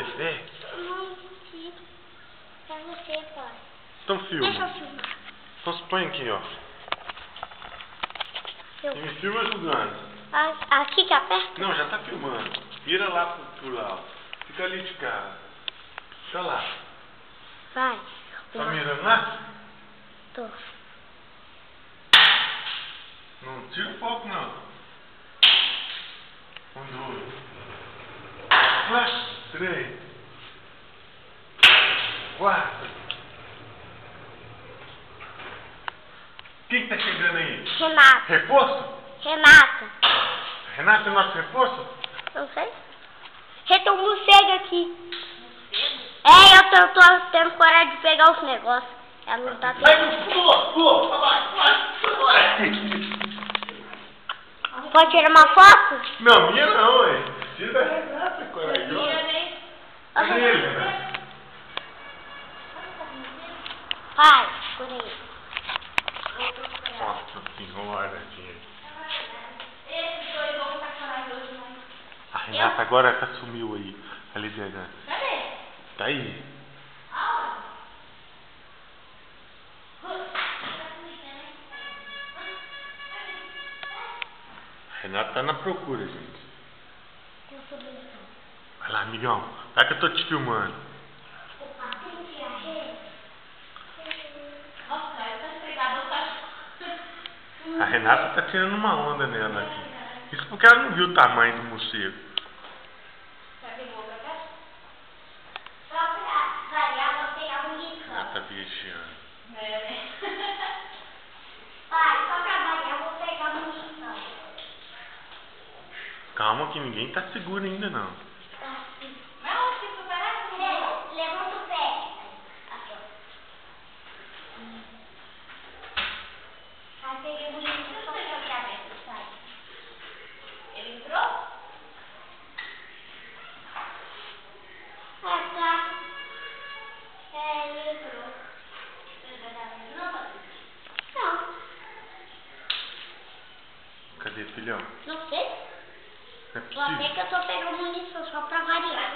você. É. Não, filho. Pra você, pai. Então filma. Deixa eu filmar. Então se põe aqui, ó. E me filma jogando. Aqui que aperta? Não, já tá filmando. Mira lá pro lado. Fica ali de cara. Fica lá. Vai. Tá mirando lá? Tô. Não tira o foco, não. 1, 2. 3. 4. Quem tá chegando aí? Renata. Reforço? Renata. Renato é nosso reforço? Não sei. Tem um morcego aqui. É, eu tô tendo coragem de pegar os negócios. Ela não tá tendo. Pode tirar uma foto? Não, minha não, ué. Tira a Renata, corajosa. Cadê ele, Renata? Pai, por aí. Nossa senhora, gente. A Renata agora sumiu aí, a liderança. Cadê? Tá aí. A Renata tá na procura, gente. Vai lá, amigão. Vai que eu tô te filmando. A Renata tá tirando uma onda nela aqui. Isso porque ela não viu o tamanho do morcego. Ela tá viajando. Pai, só trabalhar, eu vou pegar a munição. Calma que ninguém tá seguro ainda não. Não, se superar, levanta o pé. Aqui, ó. Aí peguei a munição, só pra jogar dentro, sai. Ele entrou? Tá. Ele entrou. Não. Cadê, filhão? Não sei. Não é Vou até possível. que eu tô pegando munição só pra variar.